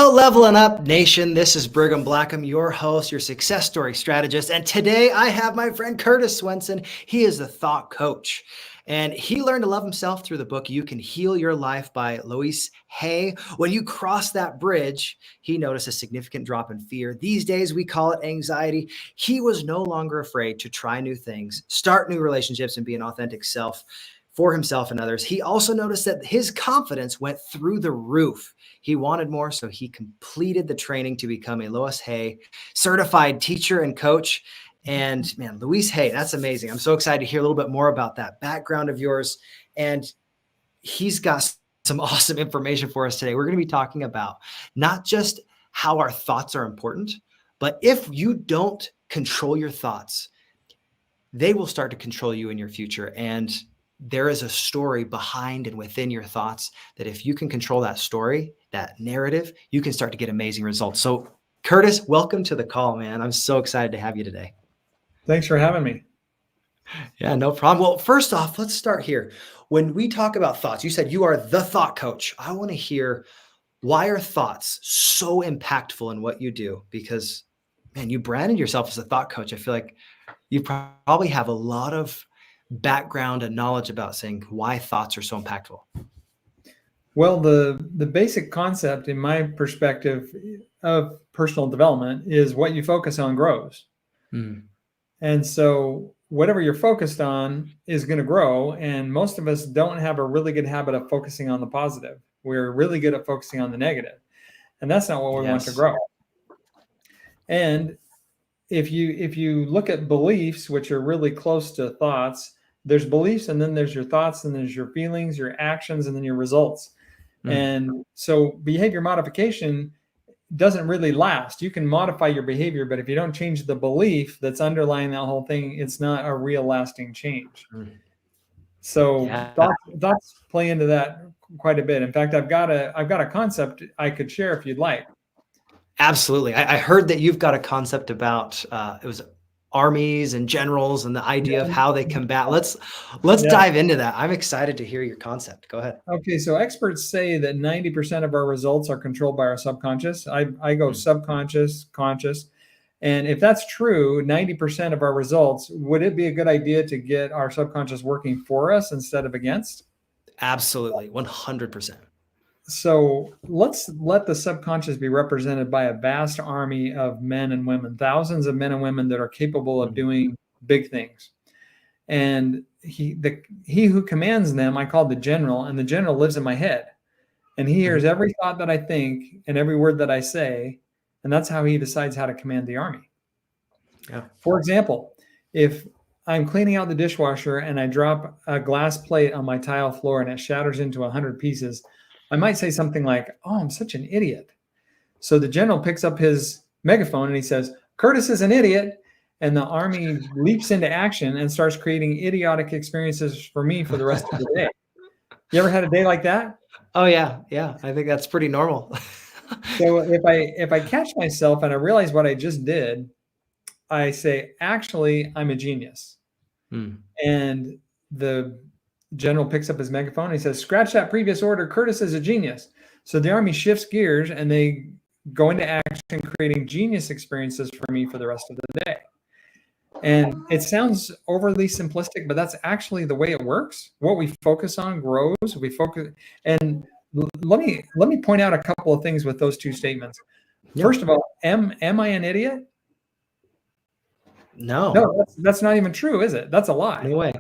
Hello, Leveling Up Nation. This is Brigham Blackham, your host, your success story strategist. And today I have my friend Curtis Swenson. He is the thought coach. And he learned to love himself through the book, You Can Heal Your Life by Louise Hay. When you cross that bridge, he noticed a significant drop in fear. These days, we call it anxiety. He was no longer afraid to try new things, start new relationships, and be an authentic self for himself and others. He also noticed that his confidence went through the roof. He wanted more, so he completed the training to become a Louise Hay certified teacher and coach. And man, Louise Hay, that's amazing. I'm so excited to hear a little bit more about that background of yours. And he's got some awesome information for us today. We're going to be talking about not just how our thoughts are important, but if you don't control your thoughts, they will start to control you in your future. And there is a story behind and within your thoughts that if you can control that story, that narrative, you can start to get amazing results. So Curtis, welcome to the call, man. I'm so excited to have you today. Thanks for having me. Yeah, no problem. Well, first off, let's start here. When we talk about thoughts, you said you are the thought coach. I want to hear, why are thoughts so impactful in what you do? Because, man, you branded yourself as a thought coach. I feel like you probably have a lot of background and knowledge about saying why thoughts are so impactful. Well, the basic concept in my perspective of personal development is what you focus on grows. And so whatever you're focused on is going to grow. And most of us don't have a really good habit of focusing on the positive. We're really good at focusing on the negative. And that's not what we want to grow. And if you look at beliefs, which are really close to thoughts, there's beliefs, and then there's your thoughts, and there's your feelings, your actions, and then your results. And so behavior modification doesn't really last. You can modify your behavior, but if you don't change the belief that's underlying that whole thing, it's not a real lasting change. So thoughts play into that quite a bit. In fact, I've got a concept I could share if you'd like. Absolutely. I heard that you've got a concept about it was armies and generals and the idea of how they combat. Let's dive into that. I'm excited to hear your concept. Go ahead. Okay, so experts say that 90% of our results are controlled by our subconscious. I go subconscious, conscious. And if that's true, 90% of our results, would it be a good idea to get our subconscious working for us instead of against? Absolutely, 100%. So let's let the subconscious be represented by a vast army of men and women, thousands of men and women that are capable of doing big things. And he who commands them, I call the general, and the general lives in my head. And he hears every thought that I think and every word that I say. And that's how he decides how to command the army. For example, if I'm cleaning out the dishwasher and I drop a glass plate on my tile floor and it shatters into 100 pieces, I might say something like, "Oh, I'm such an idiot." So the general picks up his megaphone and he says, "Curtis is an idiot." And the army leaps into action and starts creating idiotic experiences for me for the rest of the day. You ever had a day like that? Oh yeah. Yeah. I think that's pretty normal. So if I catch myself and I realize what I just did, I say, actually, I'm a genius. And the general picks up his megaphone and he says, "Scratch that previous order. Curtis is a genius." So the army shifts gears and they go into action, creating genius experiences for me for the rest of the day. And it sounds overly simplistic, but that's actually the way it works. What we focus on grows. We focus. And let me point out a couple of things with those two statements. First of all, am I an idiot? No, that's not even true, is it? That's a lie. No way.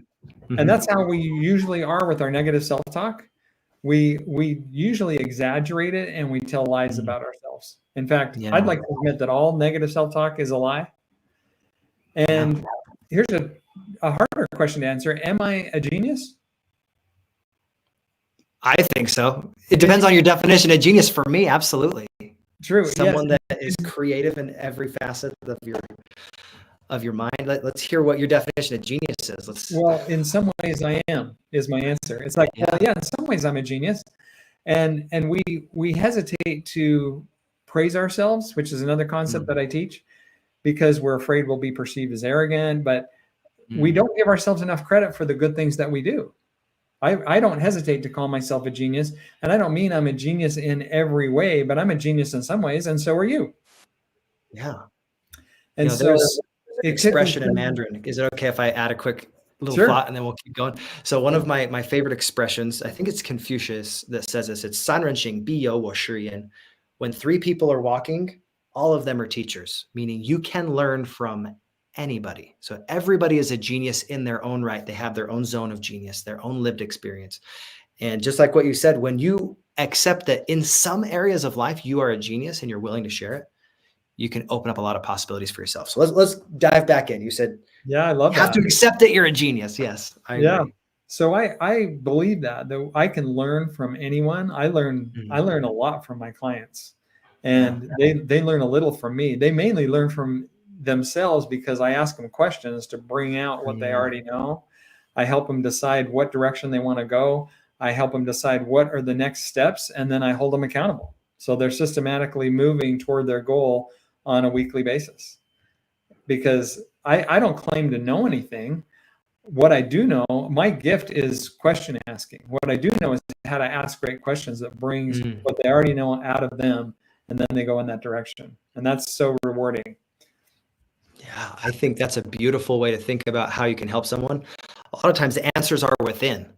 And that's how we usually are with our negative self-talk. We usually exaggerate it and we tell lies about ourselves. In fact, I'd like to admit that all negative self-talk is a lie. And here's a harder question to answer. Am I a genius? I think so. It depends on your definition of genius. For me, absolutely. True. Someone that is creative in every facet of your mind. Let's hear what your definition of genius is. Well, in some ways I am, is my answer. It's like, well, in some ways I'm a genius. And we hesitate to praise ourselves, which is another concept that I teach, because we're afraid we'll be perceived as arrogant, but we don't give ourselves enough credit for the good things that we do. I don't hesitate to call myself a genius, and I don't mean I'm a genius in every way, but I'm a genius in some ways, and so are you. Yeah. And so there's an it could be expression in Mandarin. Is it okay if I add a quick little sure. thought and then we'll keep going? So one of my favorite expressions, I think it's Confucius that says this. It's 三人行必有我师焉. When three people are walking, all of them are teachers, meaning you can learn from anybody. So everybody is a genius in their own right. They have their own zone of genius, their own lived experience. And just like what you said, when you accept that in some areas of life you are a genius and you're willing to share it, you can open up a lot of possibilities for yourself. So let's dive back in. You said, yeah, I love you have that. to accept that you're a genius. Yes, I agree. So I believe that I can learn from anyone. I learn a lot from my clients, and they learn a little from me. They mainly learn from themselves because I ask them questions to bring out what they already know. I help them decide what direction they want to go. I help them decide what are the next steps, and then I hold them accountable. So they're systematically moving toward their goal on a weekly basis. Because I don't claim to know anything. What I do know, my gift is question asking. What I do know is how to ask great questions that brings what they already know out of them, and then they go in that direction. And that's so rewarding. Yeah, I think that's a beautiful way to think about how you can help someone. A lot of times the answers are within.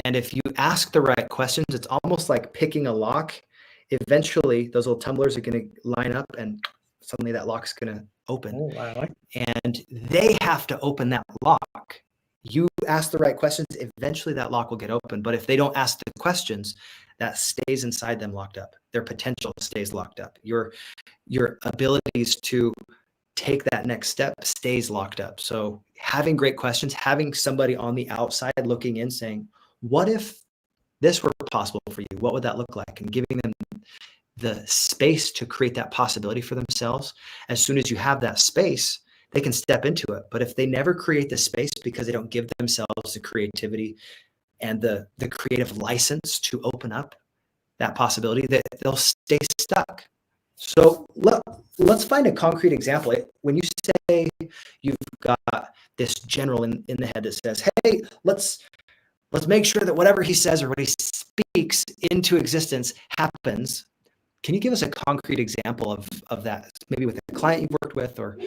And if you ask the right questions, it's almost like picking a lock. Eventually, those little tumblers are going to line up and suddenly that lock's going to open. Oh, I like it. And they have to open that lock. You ask the right questions, eventually that lock will get open. But if they don't ask the questions, that stays inside them locked up. Their potential stays locked up. Your abilities to take that next step stays locked up. So having great questions, having somebody on the outside looking in saying, what if this were possible for you? What would that look like? And giving them the space to create that possibility for themselves. As soon as you have that space, they can step into it. But if they never create the space because they don't give themselves the creativity and the creative license to open up that possibility, that they'll stay stuck. So let's find a concrete example. When you say you've got this general in the head that says, hey, let's make sure that whatever he says or what he speaks into existence happens. Can you give us a concrete example of that, maybe with a client you've worked with or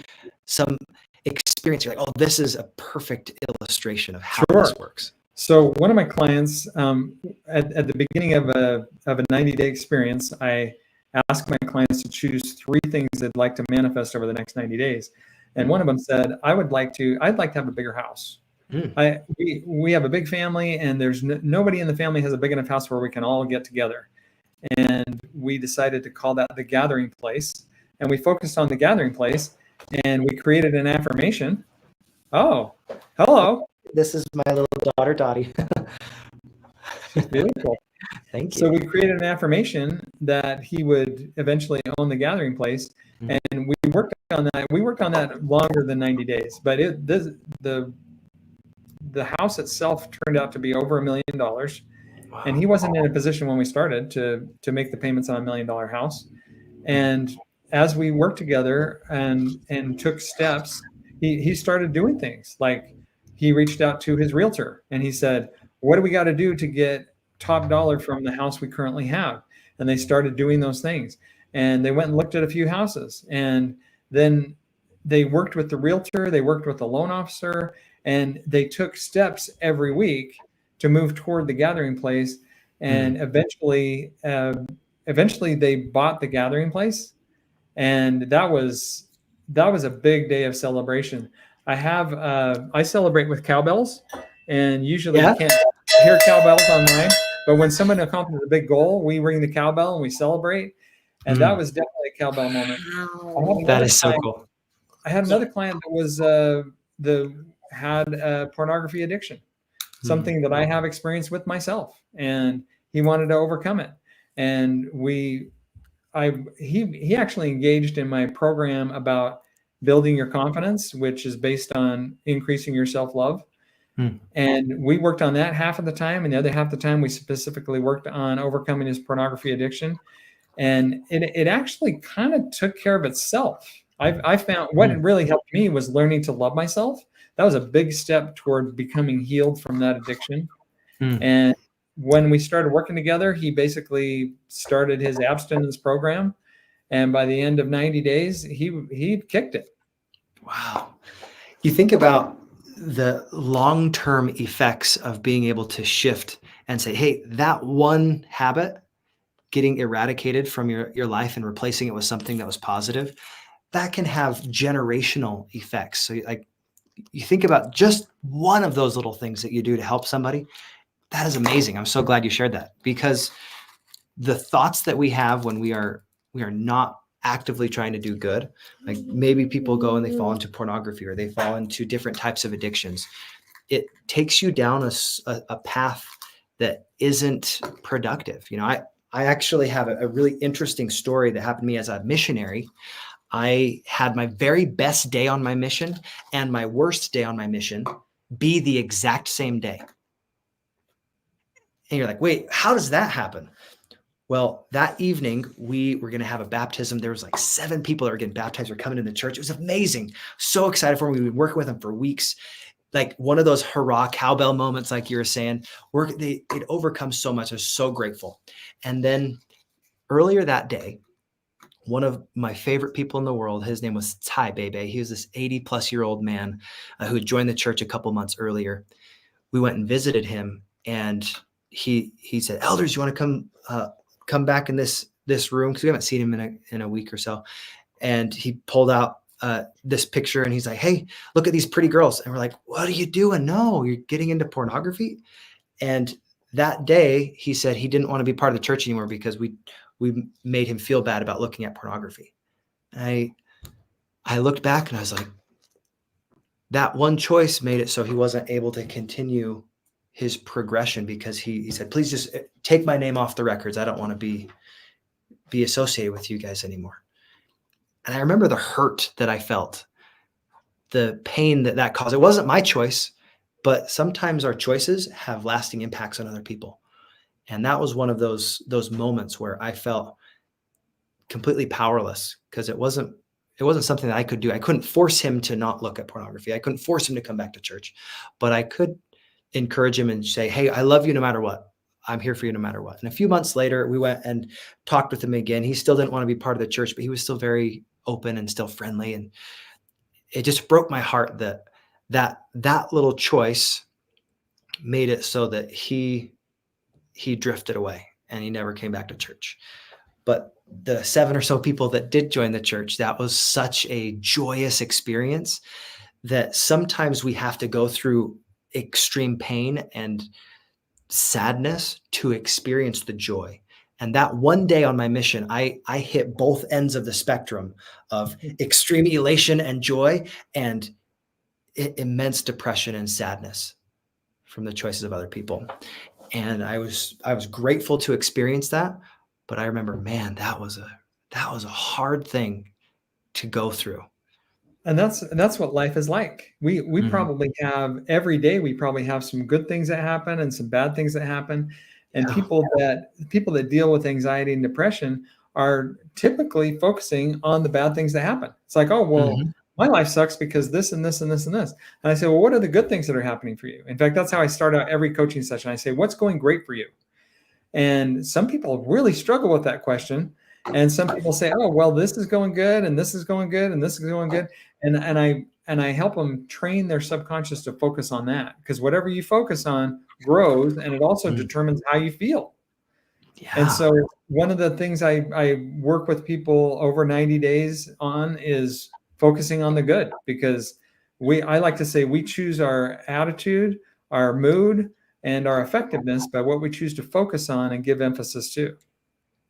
some experience? You're like, oh, this is a perfect illustration of how this works. So one of my clients, at the beginning of a 90-day experience, I asked my clients to choose 3 things they'd like to manifest over the next 90 days. And one of them said, I'd like to have a bigger house. We have a big family, and there's nobody in the family has a big enough house where we can all get together. And we decided to call that the gathering place. And we focused on the gathering place, and we created an affirmation. Oh, hello. This is my little daughter, Dottie. She's beautiful. Thank you. So we created an affirmation that he would eventually own the gathering place. And we worked on that. We worked on that longer than 90 days. But the house itself turned out to be over $1 million. Wow. And he wasn't in a position when we started to make the payments on $1 million house. And as we worked together and took steps, he started doing things. Like he reached out to his realtor and he said, what do we got to do to get top dollar from the house we currently have? And they started doing those things. And they went and looked at a few houses. And then they worked with the realtor, they worked with the loan officer, and they took steps every week to move toward the gathering place. And eventually they bought the gathering place. And that was a big day of celebration. I celebrate with cowbells, and usually you can't hear cowbells online, but when someone accomplishes a big goal, we ring the cowbell and we celebrate. And that was definitely a cowbell moment. That is so cool. I had another client that had a pornography addiction, something that I have experience with myself, and he wanted to overcome it. And he actually engaged in my program about building your confidence, which is based on increasing your self-love. And we worked on that half of the time, and the other half of the time we specifically worked on overcoming his pornography addiction. And it actually kind of took care of itself. I found what really helped me was learning to love myself. That was a big step toward becoming healed from that addiction. And when we started working together, he basically started his abstinence program. And by the end of 90 days, he kicked it. Wow. You think about the long-term effects of being able to shift and say, hey, that one habit getting eradicated from your life and replacing it with something that was positive, that can have generational effects. So like you think about just one of those little things that you do to help somebody. That is amazing. I'm so glad you shared that, because the thoughts that we have when we are not actively trying to do good, like maybe people go and they fall into pornography or they fall into different types of addictions. It takes you down a path that isn't productive. I actually have a really interesting story that happened to me as a missionary. I had my very best day on my mission and my worst day on my mission be the exact same day. And you're like, wait, how does that happen? Well, that evening we were going to have a baptism. There was like 7 people that were getting baptized, were coming into the church. It was amazing. So excited for them. We've been working with them for weeks. Like one of those hurrah cowbell moments, like you were saying, it overcomes so much. I was so grateful. And then earlier that day, one of my favorite people in the world, his name was Ty Bebe. He was this 80-plus-year-old man who had joined the church a couple months earlier. We went and visited him, and he said, "Elders, you want to come back in this room?" Because we haven't seen him in a week or so. And he pulled out this picture, and he's like, "Hey, look at these pretty girls." And we're like, "What are you doing?" "No, you're getting into pornography." And that day, he said he didn't want to be part of the church anymore because we made him feel bad about looking at pornography. And I looked back and I was like, that one choice made it so he wasn't able to continue his progression, because he said, "Please just take my name off the records. I don't want to be associated with you guys anymore." And I remember the hurt that I felt, the pain that caused. It wasn't my choice, but sometimes our choices have lasting impacts on other people. And that was one of those moments where I felt completely powerless, because it wasn't something that I could do. I couldn't force him to not look at pornography. I couldn't force him to come back to church, but I could encourage him and say, "Hey, I love you no matter what. I'm here for you no matter what." And a few months later, we went and talked with him again. He still didn't want to be part of the church, but he was still very open and still friendly. And it just broke my heart that little choice made it so that he drifted away and he never came back to church. But the 7 or so people that did join the church, that was such a joyous experience that sometimes we have to go through extreme pain and sadness to experience the joy. And that one day on my mission, I hit both ends of the spectrum of extreme elation and joy and immense depression and sadness from the choices of other people. And I was grateful to experience that. But I remember, man, that was a hard thing to go through. And that's what life is like. We probably have every day. We probably have some good things that happen and some bad things that happen. And people that deal with anxiety and depression are typically focusing on the bad things that happen. It's like, oh, well, my life sucks because this and this and this and this. And I say, well, what are the good things that are happening for you? In fact, that's how I start out every coaching session. I say, what's going great for you? And some people really struggle with that question. And some people say, oh, well, this is going good, and this is going good, and this is going good. And I help them train their subconscious to focus on that, because whatever you focus on grows, and it also determines how you feel. Yeah. And so one of the things I work with people over 90 days on is focusing on the good, because I like to say we choose our attitude, our mood, and our effectiveness by what we choose to focus on and give emphasis to.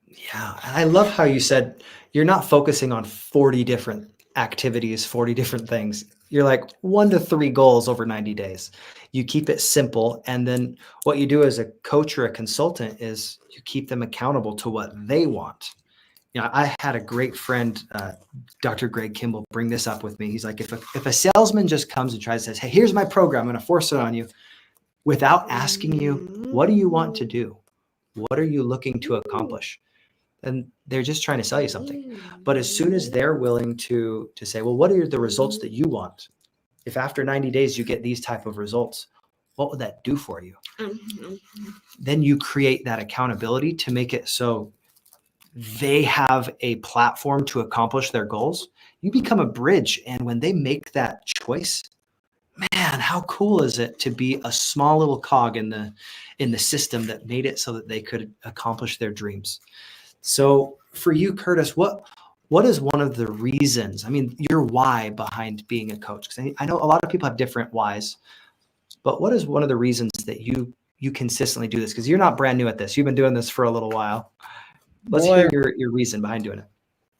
Yeah. I love how you said you're not focusing on 40 different activities, 40 different things. You're like 1 to 3 goals over 90 days. You keep it simple. And then what you do as a coach or a consultant is you keep them accountable to what they want. I had a great friend, Dr. Greg Kimball, bring this up with me. He's like, if a salesman just comes and tries to say, "Hey, here's my program, I'm going to force it on you," without asking you, "What do you want to do? What are you looking to accomplish?" And they're just trying to sell you something. But as soon as they're willing to say, "Well, what are the results that you want? If after 90 days you get these type of results, what would that do for you? Then you create that accountability to make it so they have a platform to accomplish their goals. You become a bridge. And when they make that choice, man, how cool is it to be a small little cog in the system that made it so that they could accomplish their dreams. So for you, Curtis, what is one of the reasons, I mean, your why behind being a coach? Because I know a lot of people have different whys, but what is one of the reasons that you consistently do this? Because you're not brand new at this. You've been doing this for a little while. Let's hear your reason behind doing it.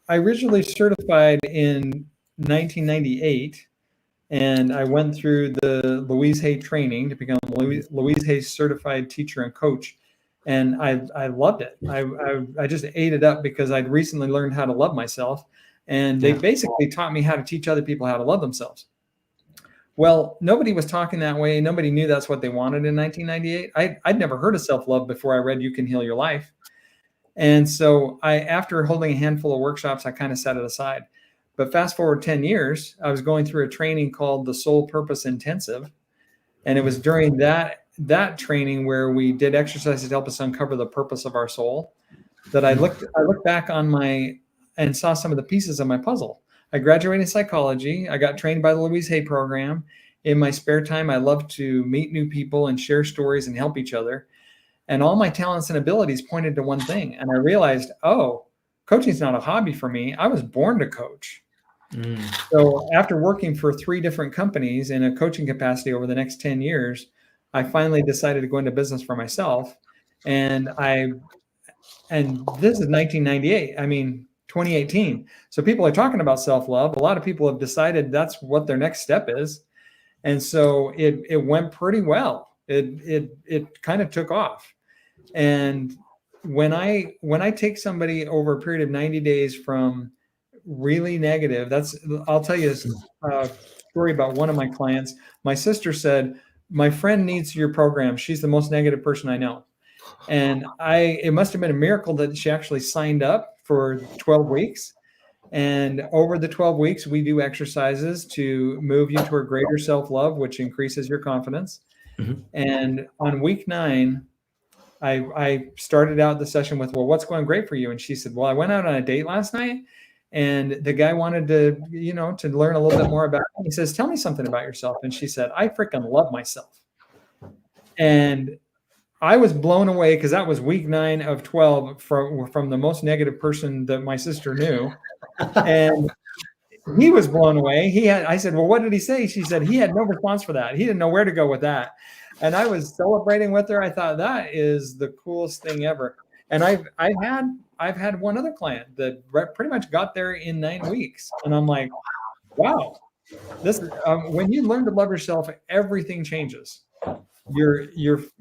I originally certified in 1998, and I went through the Louise Hay training to become Louise Hay certified teacher and coach. And I loved it. I just ate it up because I'd recently learned how to love myself. And they basically taught me how to teach other people how to love themselves. Well, nobody was talking that way. Nobody knew that's what they wanted in 1998. I'd never heard of self-love before I read You Can Heal Your Life. And so after holding a handful of workshops, I kind of set it aside. But fast forward 10 years, I was going through a training called the Soul Purpose Intensive. And it was during that training where we did exercises to help us uncover the purpose of our soul that I looked back on and saw some of the pieces of my puzzle. I graduated in psychology. I got trained by the Louise Hay program. In my spare time, I love to meet new people and share stories and help each other. And all my talents and abilities pointed to one thing. And I realized, coaching is not a hobby for me. I was born to coach. So after working for 3 different companies in a coaching capacity over the next 10 years, I finally decided to go into business for myself. And this is 1998. I mean, 2018. So people are talking about self-love. A lot of people have decided that's what their next step is. And so it went pretty well. It kind of took off. And when I take somebody over a period of 90 days from really negative, I'll tell you a story about one of my clients. My sister said, my friend needs your program. She's the most negative person I know. And it must have been a miracle that she actually signed up for 12 weeks. And over the 12 weeks, we do exercises to move you toward greater self-love, which increases your confidence. Mm-hmm. And on week 9, I started out the session with, well, what's going great for you? And she said, well, I went out on a date last night and the guy wanted to learn a little bit more about it. He says, tell me something about yourself. And she said, I freaking love myself. And I was blown away because that was week 9 of 12 from the most negative person that my sister knew. And he was blown away. I said, well, what did he say? She said, he had no response for that. He didn't know where to go with that. And I was celebrating with her. I thought that is the coolest thing ever. And I've had one other client that pretty much got there in 9 weeks. And I'm like, wow, this when you learn to love yourself, everything changes.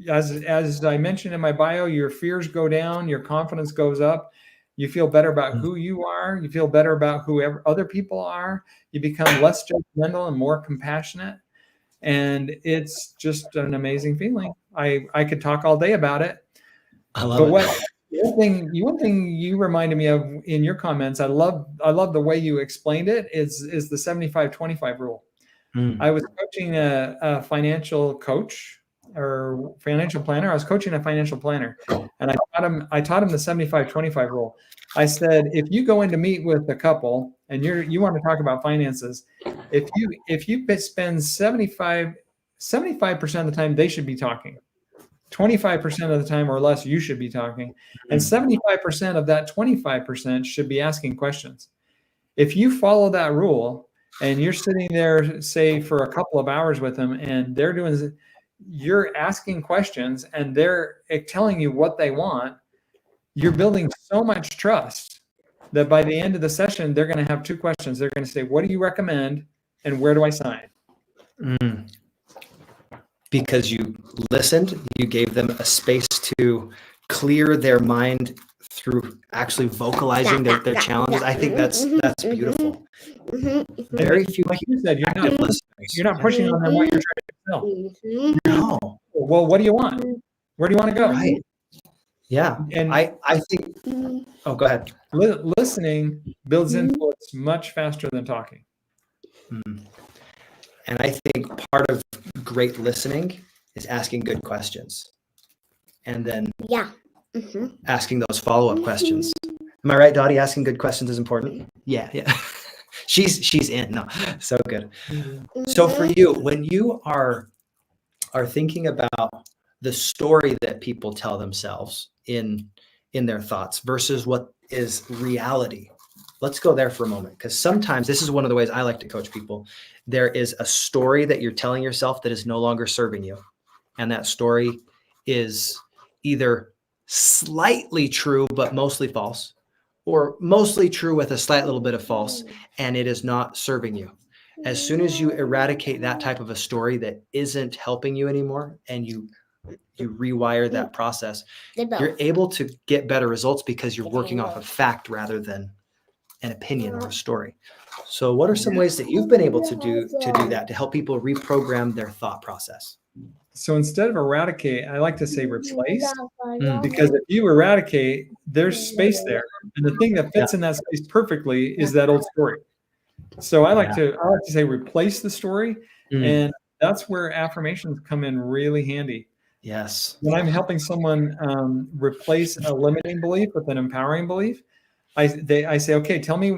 As I mentioned in my bio, your fears go down, your confidence goes up. You feel better about who you are. You feel better about who other people are. You become less judgmental and more compassionate. And it's just an amazing feeling. I could talk all day about it. I love it. One thing you reminded me of in your comments, I love the way you explained it, is the 75-25 rule. I was coaching a financial coach or financial planner. I was coaching a financial planner, and I taught him the 75-25 rule. I said, if you go in to meet with a couple and you want to talk about finances, if you spend 75% of the time they should be talking, 25% of the time or less you should be talking, and 75% of that 25% should be asking questions. If you follow that rule and you're sitting there, say, for a couple of hours with them, and you're asking questions and they're telling you what they want, you're building so much trust that by the end of the session, they're going to have 2 questions. They're going to say, what do you recommend and where do I sign? Because you listened, you gave them a space to clear their mind through actually vocalizing their challenges. I think that's beautiful. Very few, like you said, you're not pushing on them what you're trying to sell. No. Well, what do you want? Where do you want to go? Right. Yeah. And I think, go ahead. Listening builds influence much faster than talking. And I think part of great listening is asking good questions and then Mm-hmm. asking those follow-up questions. Am I right, Dottie? Asking good questions is important. Yeah. She's in. No, so good. So for you, when you are thinking about the story that people tell themselves in their thoughts versus what is reality, let's go there for a moment, because sometimes this is one of the ways I like to coach people. There is a story that you're telling yourself that is no longer serving you, and that story is either slightly true but mostly false, or mostly true with a slight little bit of false, and it is not serving you. As soon as you eradicate that type of a story that isn't helping you anymore, and you rewire that process, you're able to get better results because you're working off of fact rather than an opinion or a story. So what are some ways that you've been able to do that to help people reprogram their thought process? So instead of eradicate, I like to say replace, because if you eradicate, there's space there. And the thing that fits in that space perfectly is that old story. So I like to say replace the story. And that's where affirmations come in really handy. Yes. When I'm helping someone replace a limiting belief with an empowering belief, I say, okay, tell me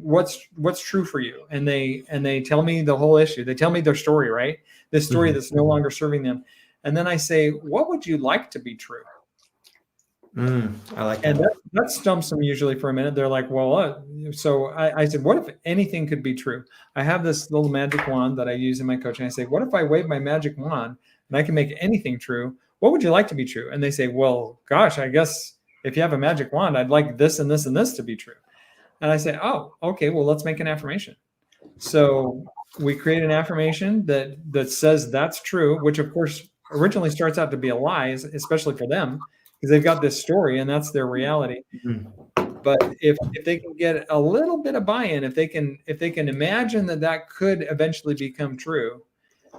what's true for you, and they tell me the whole issue. They tell me their story, right? This story that's no longer serving them, and then I say, what would you like to be true? I like that. And that stumps them usually for a minute. They're like, well, so I said, what if anything could be true? I have this little magic wand that I use in my coaching. I say, what if I wave my magic wand and I can make anything true? What would you like to be true? And they say, well, gosh, I guess if you have a magic wand, I'd like this and this and this to be true. And I say, oh, okay, well, let's make an affirmation. So we create an affirmation that says that's true, which of course originally starts out to be a lie, especially for them, because they've got this story and that's their reality. But if they can get a little bit of buy-in, if they can imagine that could eventually become true,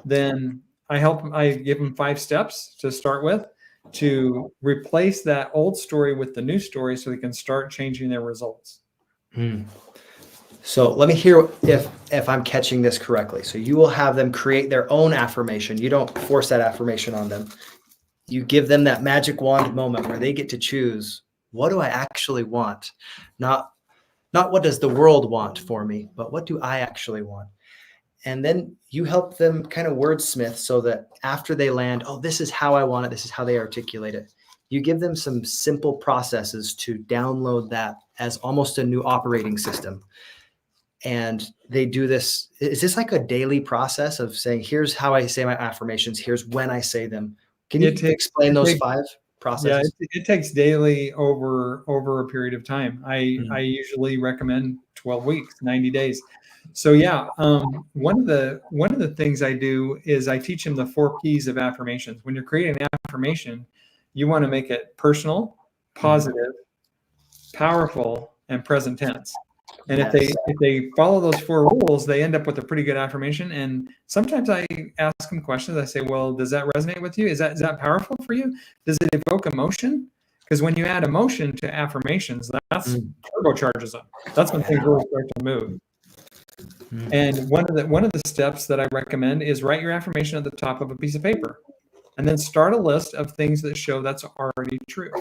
then I give them 5 steps to start with to replace that old story with the new story so they can start changing their results. So let me hear if I'm catching this correctly. So you will have them create their own affirmation. You don't force that affirmation on them. You give them that magic wand moment where they get to choose, what do I actually want? Not what does the world want for me, but what do I actually want? And then you help them kind of wordsmith so that after they land, oh, this is how I want it, this is how they articulate it. You give them some simple processes to download that as almost a new operating system. And they do this. Is this like a daily process of saying, here's how I say my affirmations, here's when I say them? Can you explain those 5 processes? Yeah, it takes daily over a period of time. I usually recommend 12 weeks, 90 days. So yeah, one of the things I do is I teach them the 4 P's of affirmations. When you're creating an affirmation, you want to make it personal, positive, powerful, and present tense. And if they follow those 4 rules, they end up with a pretty good affirmation. And sometimes I ask them questions. I say, well, does that resonate with you? Is that powerful for you? Does it evoke emotion? Because when you add emotion to affirmations, that's turbocharges them. That's when things really start to move. And one of the steps that I recommend is write your affirmation at the top of a piece of paper, and then start a list of things that show that's already true.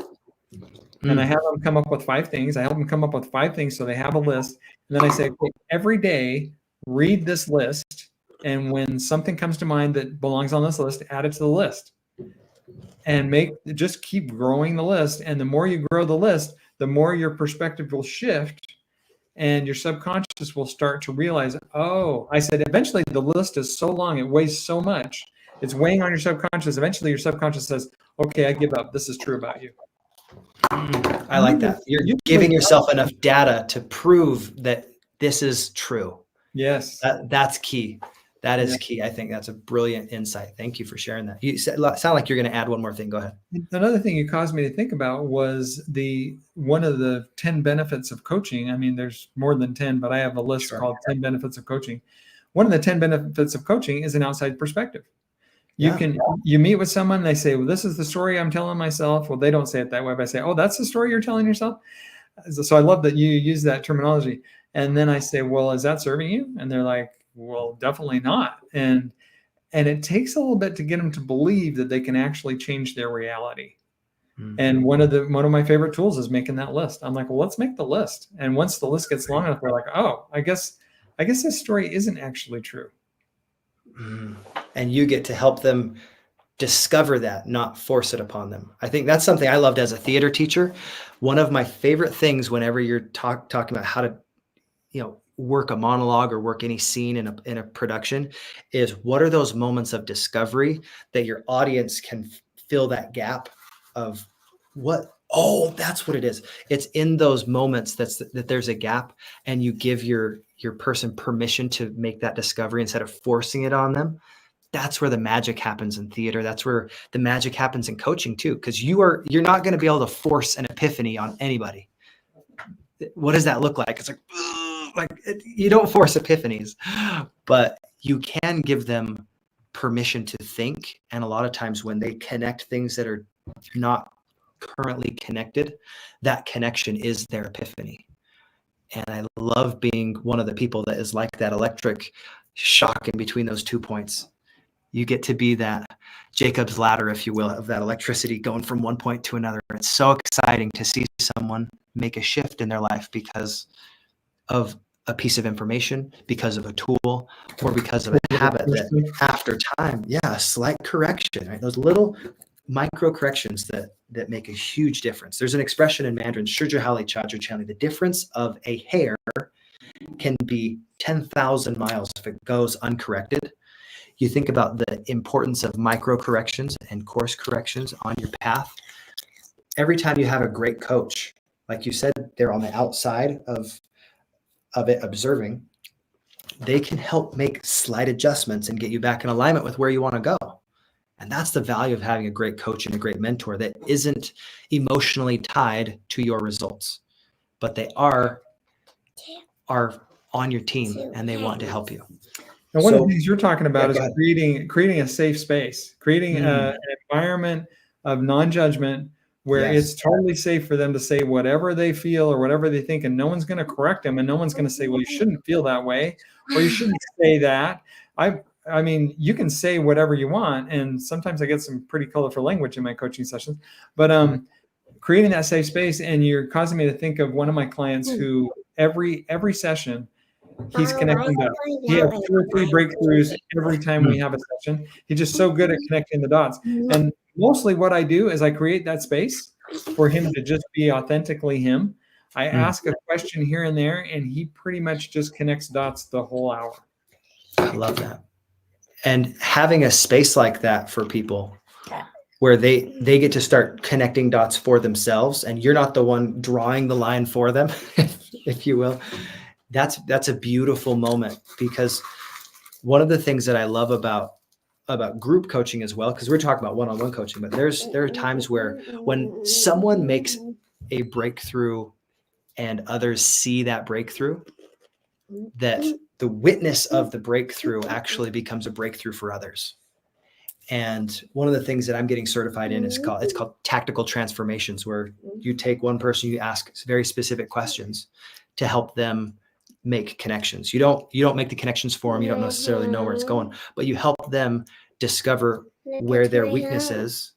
And I have them come up with 5 things. I help them come up with 5 things so they have a list. And then I say, okay, every day, read this list. And when something comes to mind that belongs on this list, add it to the list. And just keep growing the list. And the more you grow the list, the more your perspective will shift. And your subconscious will start to realize, oh, I said, eventually the list is so long, it weighs so much. It's weighing on your subconscious. Eventually your subconscious says, okay, I give up. This is true about you. I like that. You're giving yourself enough data to prove that this is true. Yes. That's key. That is key. I think that's a brilliant insight. Thank you for sharing that. You sound like you're going to add one more thing. Go ahead. Another thing you caused me to think about was one of the 10 benefits of coaching. I mean, there's more than 10, but I have a list called 10 benefits of coaching. One of the 10 benefits of coaching is an outside perspective. You meet with someone and they say, well, this is the story I'm telling myself. Well, they don't say it that way, but I say, oh, that's the story you're telling yourself. So I love that you use that terminology. And then I say, well, is that serving you? And they're like, well, definitely not. And And it takes a little bit to get them to believe that they can actually change their reality. Mm-hmm. And one of my favorite tools is making that list. I'm like, well, let's make the list. And once the list gets long enough, we're like, oh, I guess this story isn't actually true. Mm. And you get to help them discover that, not force it upon them. I think that's something I loved as a theater teacher. One of my favorite things whenever you're talking about how to, work a monologue or work any scene in a production is, what are those moments of discovery that your audience can fill that gap of that's what it is. It's in those moments that there's a gap, and you give your person permission to make that discovery instead of forcing it on them. That's where the magic happens in theater. That's where the magic happens in coaching too, because you're not going to be able to force an epiphany on anybody. What does that look like? It's you don't force epiphanies, but you can give them permission to think. And a lot of times when they connect things that are not currently connected, that connection is their epiphany. And I love being one of the people that is like that electric shock in between those 2 points. You get to be that Jacob's ladder, if you will, of that electricity going from one point to another. It's so exciting to see someone make a shift in their life because of a piece of information, because of a tool, or because of a habit that after time, a slight correction, right? Those little micro corrections that make a huge difference. There's an expression in Mandarin, Shujahali Chajuchani, the difference of a hair can be 10,000 miles if it goes uncorrected. You think about the importance of micro corrections and course corrections on your path. Every time you have a great coach, like you said, they're on the outside of it observing, they can help make slight adjustments and get you back in alignment with where you want to go. And that's the value of having a great coach and a great mentor that isn't emotionally tied to your results, but they are on your team and they want to help you. And one of the things you're talking about is creating a safe space, creating an environment of non-judgment where it's totally safe for them to say whatever they feel or whatever they think, and no one's going to correct them, and no one's going to say, well, you shouldn't feel that way, or you shouldn't say that. I mean, you can say whatever you want, and sometimes I get some pretty colorful language in my coaching sessions, but creating that safe space, and you're causing me to think of one of my clients who every session, he's connecting dots. He has 2 or 3 breakthroughs every time we have a session. He's just so good at connecting the dots. And mostly what I do is I create that space for him to just be authentically him. I ask a question here and there, and he pretty much just connects dots the whole hour. I love that. And having a space like that for people where they get to start connecting dots for themselves, and you're not the one drawing the line for them, if you will. That's a beautiful moment, because one of the things that I love about group coaching as well, because we're talking about one-on-one coaching, but there are times where when someone makes a breakthrough and others see that breakthrough, that the witness of the breakthrough actually becomes a breakthrough for others. And one of the things that I'm getting certified in is called tactical transformations, where you take one person, you ask very specific questions to help them make connections. You don't make the connections for them. You don't necessarily know where it's going, but you help them discover where their weakness is,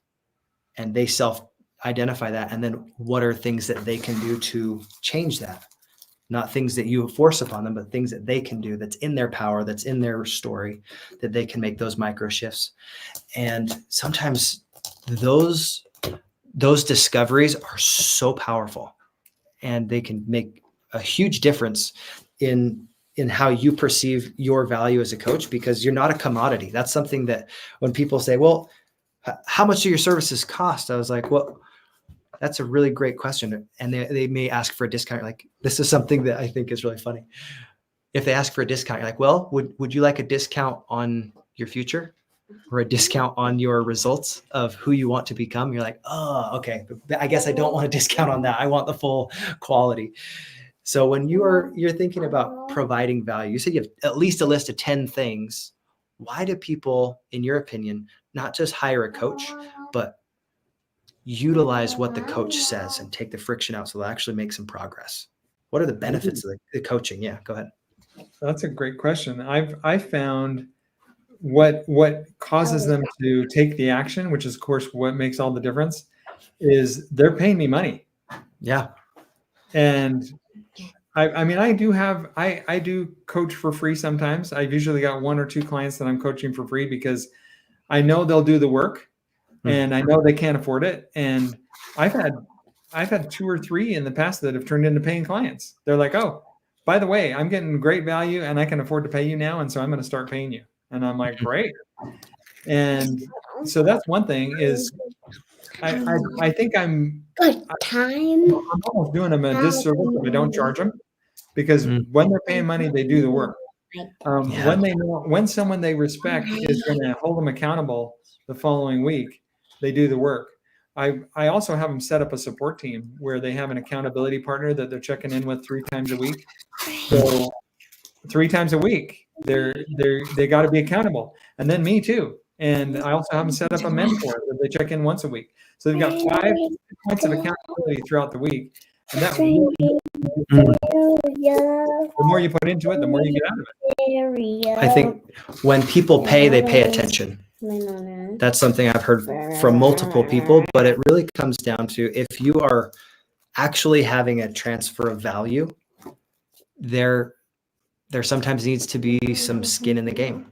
and they self-identify that. And then what are things that they can do to change that? Not things that you force upon them, but things that they can do that's in their power, that's in their story, that they can make those micro shifts. And sometimes those discoveries are so powerful, and they can make a huge difference in how you perceive your value as a coach, because you're not a commodity. That's something that when people say, well, how much do your services cost? I was like, well, that's a really great question. And they may ask for a discount. Like, this is something that I think is really funny. If they ask for a discount, you're like, well, would you like a discount on your future, or a discount on your results of who you want to become? You're like, oh, okay. But I guess I don't want a discount on that. I want the full quality. So when you're thinking about providing value, you said you have at least a list of 10 things. Why do people, in your opinion, not just hire a coach, but utilize what the coach says and take the friction out so they'll actually make some progress? What are the benefits of the coaching? Yeah, go ahead. That's a great question. I found what causes them to take the action, which is of course what makes all the difference, is they're paying me money. Yeah. And I mean, I do coach for free sometimes. I've usually got 1 or 2 clients that I'm coaching for free because I know they'll do the work and I know they can't afford it. And I've had 2 or 3 in the past that have turned into paying clients. They're like, oh, by the way, I'm getting great value and I can afford to pay you now. And so I'm going to start paying you. And I'm like, great. And so that's one thing is I think I'm almost doing them a disservice if I don't charge them, because when they're paying money, they do the work. When they know, when someone they respect is going to hold them accountable the following week, they do the work. I also have them set up a support team where they have an accountability partner that they're checking in with 3 times a week. So 3 times a week, they got to be accountable, and then me too. And I also have them set up a mentor that they check in once a week. So they've got 5 points of accountability throughout the week, and that really, the more you put into it, the more you get out of it. I think when people pay, they pay attention. That's something I've heard from multiple people, but it really comes down to if you are actually having a transfer of value, there sometimes needs to be some skin in the game.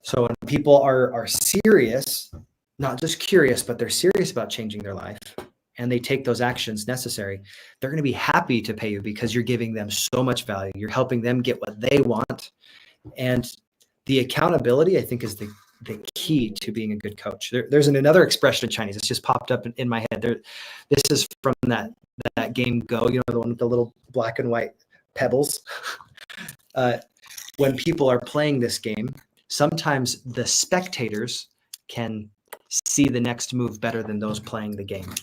So when people are serious, not just curious, but they're serious about changing their life and they take those actions necessary, they're going to be happy to pay you because you're giving them so much value. You're helping them get what they want. And the accountability, I think, is the key to being a good coach. There's another expression in Chinese. It's just popped up in my head. This is from that game Go, the one with the little black and white pebbles. When people are playing this game, sometimes the spectators can see the next move better than those playing the game.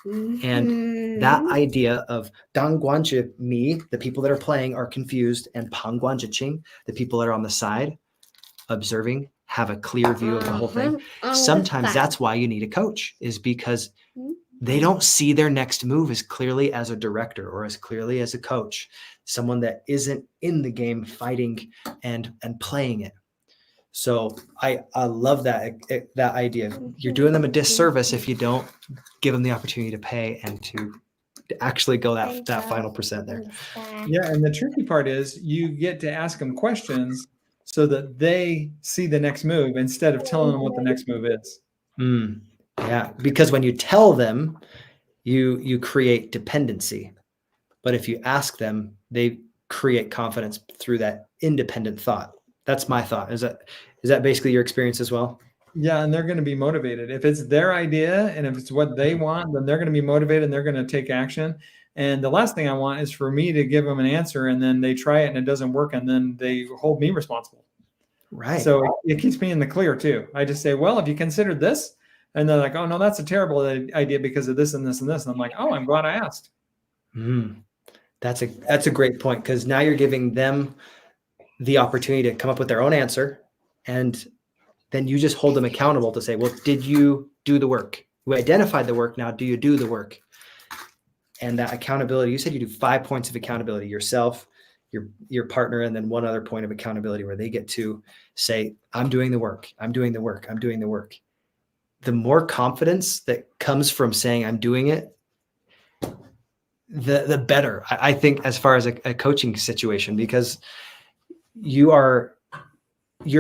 And that idea of dang guanzhi mi, the people that are playing are confused, and pang guanzhi qing, the people that are on the side observing, have a clear view of the whole thing. Sometimes that's why you need a coach, is because they don't see their next move as clearly as a director or as clearly as a coach, someone that isn't in the game fighting and playing it. So I love that idea. You're doing them a disservice if you don't give them the opportunity to pay and to actually go that final percent there. Yeah, and the tricky part is you get to ask them questions so that they see the next move instead of telling them what the next move is. Yeah, because when you tell them, you create dependency. But if you ask them, they create confidence through that independent thought. That's my thought. Is that basically your experience as well? Yeah, and they're going to be motivated. If it's their idea and if it's what they want, then they're going to be motivated and they're going to take action. And the last thing I want is for me to give them an answer and then they try it and it doesn't work and then they hold me responsible. Right. So it keeps me in the clear too. I just say, well, have you considered this? And they're like, oh no, that's a terrible idea because of this and this and this. And I'm like, oh, I'm glad I asked. That's a great point, because now you're giving them the opportunity to come up with their own answer, and then you just hold them accountable to say, well, did you do the work? We identified the work. Now, do you do the work? And that accountability, you said you do 5 points of accountability: yourself, your partner, and then one other point of accountability where they get to say, I'm doing the work. I'm doing the work. I'm doing the work. The more confidence that comes from saying I'm doing it, the better, I think, as far as a coaching situation, because you're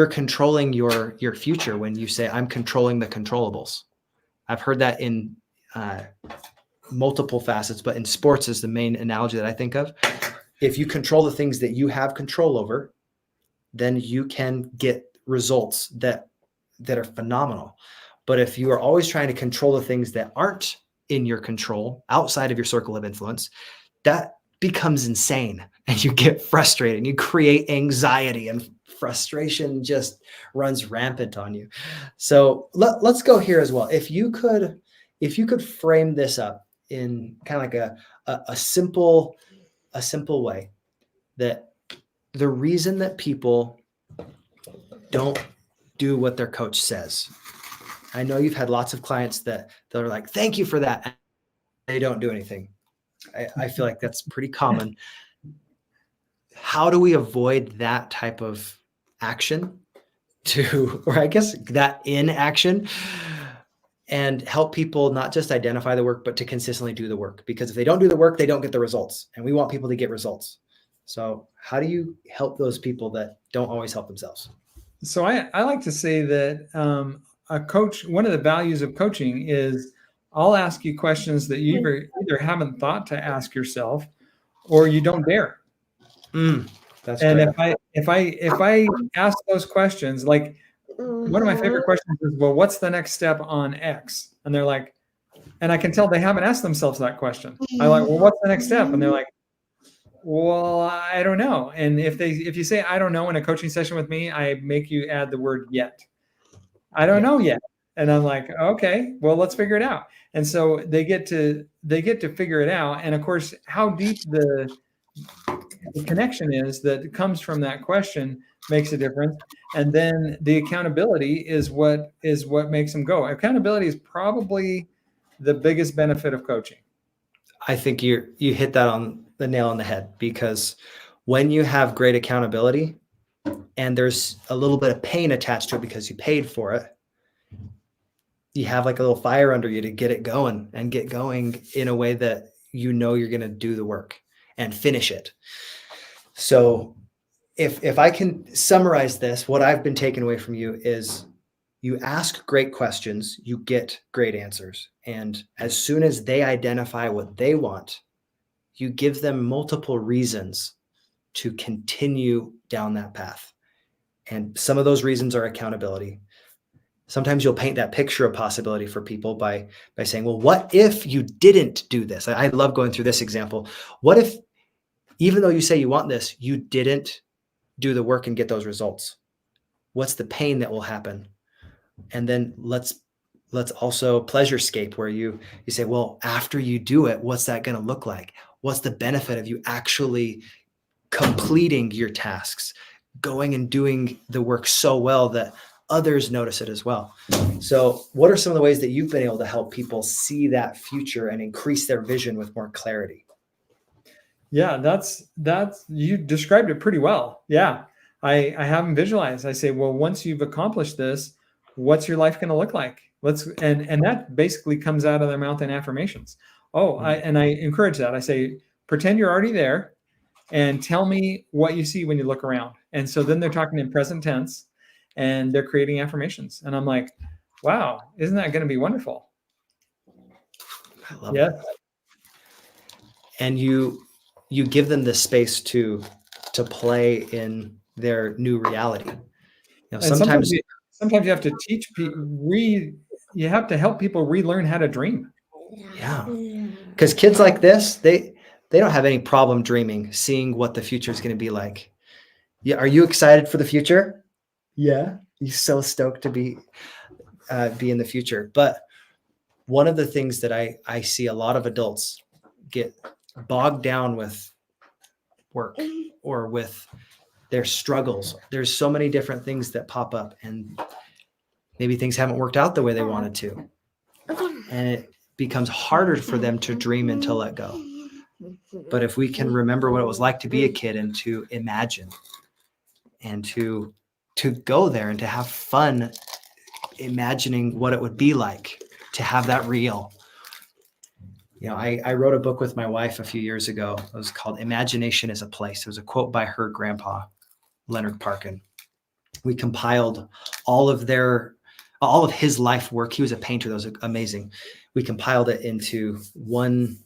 controlling your future when you say I'm controlling the controllables. I've heard that in multiple facets, but in sports is the main analogy that I think of. If you control the things that you have control over, then you can get results that are phenomenal. But if you are always trying to control the things that aren't in your control, outside of your circle of influence, that becomes insane and you get frustrated and you create anxiety, and frustration just runs rampant on you. So let's go here as well. If you could frame this up in kind of like a simple way, that the reason that people don't do what their coach says. I know you've had lots of clients that are like, thank you for that. They don't do anything. I feel like that's pretty common. How do we avoid that type of action to, or I guess that inaction, and help people not just identify the work, but to consistently do the work. Because if they don't do the work, they don't get the results. And we want people to get results. So how do you help those people that don't always help themselves? So I like to say that a coach, one of the values of coaching is I'll ask you questions that you either haven't thought to ask yourself or you don't dare. That's And great. if I ask those questions, like one of my favorite questions is, well, what's the next step on X? And they're like, and I can tell they haven't asked themselves that question. I like, well, what's the next step? And they're like, well, I don't know. And if you say I don't know in a coaching session with me, I make you add the word yet. I don't know yet. And I'm like, okay, well, let's figure it out. And so they get to figure it out. And of course, how deep the connection is that comes from that question makes a difference. And then the accountability is what makes them go. Accountability is probably the biggest benefit of coaching. I think you hit that on the nail on the head, because when you have great accountability and there's a little bit of pain attached to it because you paid for it, you have like a little fire under you to get it going and get going in a way that you know you're going to do the work and finish it. So if I can summarize this, what I've been taking away from you is you ask great questions, you get great answers. And as soon as they identify what they want, you give them multiple reasons to continue down that path. And some of those reasons are accountability. Sometimes you'll paint that picture of possibility for people by saying, well, what if you didn't do this? I love going through this example. What if, even though you say you want this, you didn't do the work and get those results? What's the pain that will happen? And then let's also pleasurescape, where you say, well, after you do it, what's that going to look like? What's the benefit of you actually completing your tasks, going and doing the work so well that others notice it as well? So what are some of the ways that you've been able to help people see that future and increase their vision with more clarity? Yeah, that's you described it pretty well. Yeah. I have them visualize. I say, well, once you've accomplished this, what's your life going to look like? And that basically comes out of their mouth in affirmations. I encourage that. I say, pretend you're already there and tell me what you see when you look around. And so then they're talking in present tense and they're creating affirmations. And I'm like, wow, isn't that going to be wonderful? I love it. And you give them the space to play in their new reality. Sometimes you have to teach people, you have to help people relearn how to dream. Yeah. Because kids like this, they don't have any problem dreaming, seeing what the future is going to be like. Yeah. Are you excited for the future? Yeah. You're so stoked to be in the future. But one of the things that I see a lot of adults get bogged down with work or with their struggles. There's so many different things that pop up, and maybe things haven't worked out the way they wanted to. And it becomes harder for them to dream and to let go. But if we can remember what it was like to be a kid and to imagine and to go there and to have fun imagining what it would be like to have that real. I wrote a book with my wife a few years ago. It was called Imagination is a Place. It was a quote by her grandpa, Leonard Parkin. We compiled all of his life work. He was a painter. That was amazing. We compiled it into one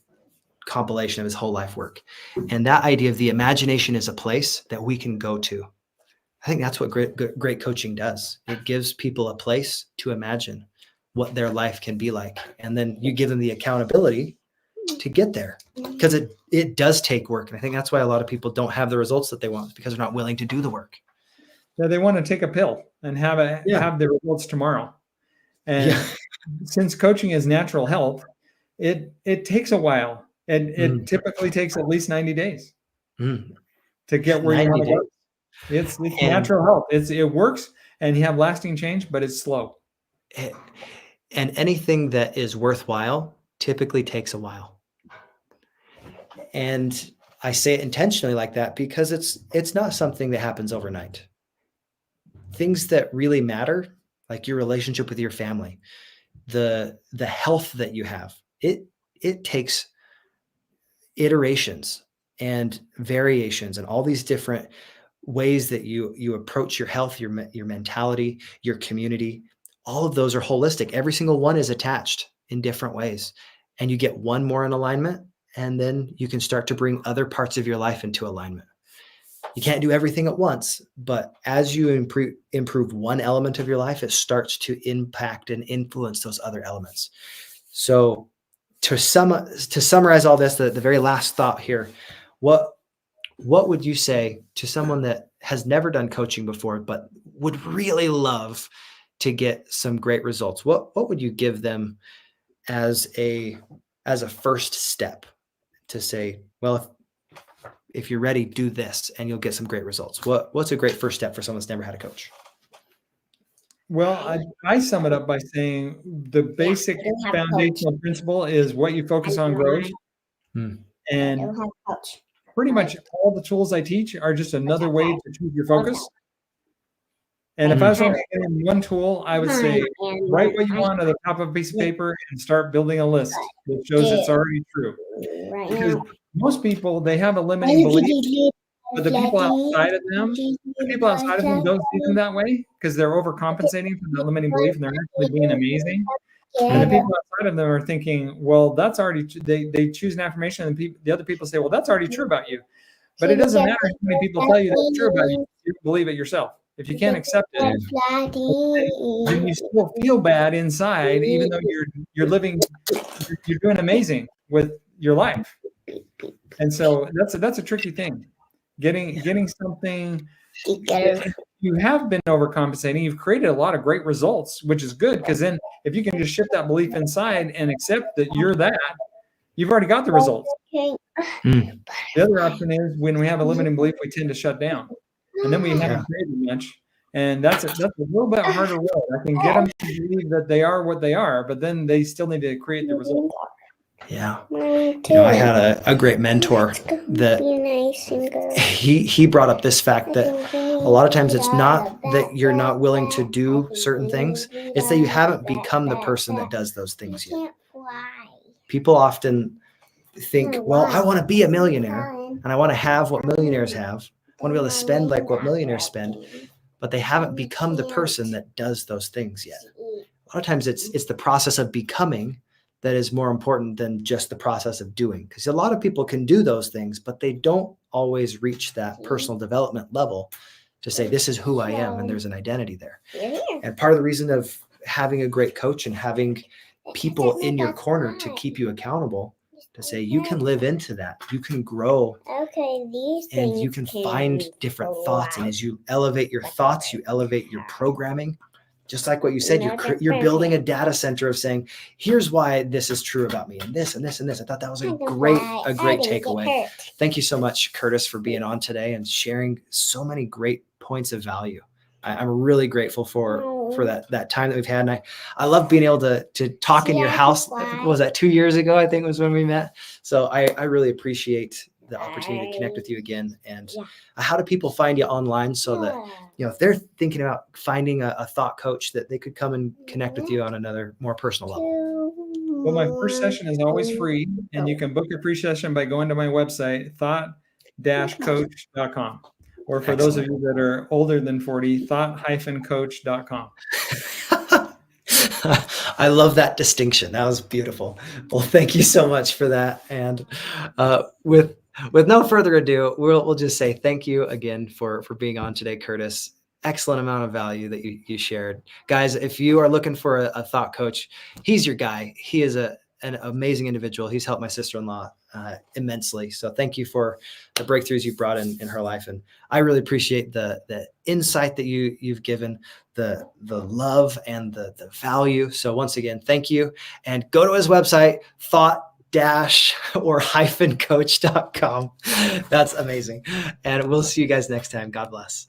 compilation of his whole life work. And that idea of the imagination is a place that we can go to. I think that's what great coaching does. It gives people a place to imagine what their life can be like. And then you give them the accountability to get there, because it does take work. And I think that's why a lot of people don't have the results that they want, because they're not willing to do the work. Yeah, they want to take a pill and have the results tomorrow. And since coaching is natural health, it takes a while. And it typically takes at least 90 days to get where you want to go. It's natural health. It works and you have lasting change, but it's slow. And anything that is worthwhile typically takes a while. And I say it intentionally like that because it's not something that happens overnight. things that really matter, like your relationship with your family, the health that you have, it takes iterations and variations and all these different ways that you approach your health, your mentality, your community. All of those are holistic. Every single one is attached in different ways, and you get one more in alignment, and then you can start to bring other parts of your life into alignment. You can't do everything at once, but as you improve one element of your life, it starts to impact and influence those other elements. So to summarize all this, the very last thought here, what would you say to someone that has never done coaching before, but would really love to get some great results? What would you give them as a first step to say, well, if you're ready, do this and you'll get some great results? What's a great first step for someone that's never had a coach? Well, I sum it up by saying the basic foundational principle is what you focus on grows. And pretty much all the tools I teach are just another way to choose your focus. And if I was only given one tool, I would say, write what you want on the top of a piece of paper and start building a list that shows it's already true. Because most people, they have a limiting belief, but the people outside of them don't see them that way because they're overcompensating for that limiting belief and they're actually being amazing. And the people outside of them are thinking, well, that's already, they choose an affirmation and the other people say, well, that's already true about you. But it doesn't matter how many people tell you that's true about you. You believe it yourself. If you can't accept it, then you still feel bad inside, even though you're doing amazing with your life. And so that's a tricky thing. Getting something. You have been overcompensating. You've created a lot of great results, which is good because then if you can just shift that belief inside and accept that you're that, you've already got the results. The other option is when we have a limiting belief, we tend to shut down. And then we haven't created much. And that's a little bit harder road. I can get them to believe that they are what they are, but then they still need to create the results. Yeah. I had a great mentor that he brought up this fact that a lot of times it's not that you're not willing to do certain things. It's that you haven't become the person that does those things yet. People often think, well, I want to be a millionaire and I want to have what millionaires have. I want to be able to spend like what millionaires spend, but they haven't become the person that does those things yet. A lot of times it's the process of becoming that is more important than just the process of doing. Because a lot of people can do those things, but they don't always reach that personal development level to say, this is who I am, and there's an identity there. And part of the reason of having a great coach and having people in your corner to keep you accountable, to say you can live into that, you can grow, and you can find different thoughts. And as you elevate your thoughts, you elevate your programming. Just like what you said, you're building a data center of saying, here's why this is true about me, and this and this and this. I thought that was a great takeaway. Thank you so much, Curtis, for being on today and sharing so many great points of value. I'm really grateful for that time that we've had. And I love being able to talk in your house. I think, was that 2 years ago? I think was when we met. So I really appreciate the opportunity to connect with you again. And how do people find you online so that, if they're thinking about finding a thought coach, that they could come and connect with you on another more personal level? Well, my first session is always free, and you can book a free session by going to my website, thought-coach.com. Or for those of you that are older than 40, thought-coach.com. I love that distinction. That was beautiful. Well, thank you so much for that. And with no further ado, we'll just say thank you again for being on today, Curtis. Excellent amount of value that you shared. Guys, if you are looking for a thought coach, he's your guy. He is an amazing individual. He's helped my sister-in-law immensely. So thank you for the breakthroughs you brought in her life. And I really appreciate the insight that you've given, the love and the value. So once again, thank you. And go to his website, thought-coach.com. That's amazing. And we'll see you guys next time. God bless.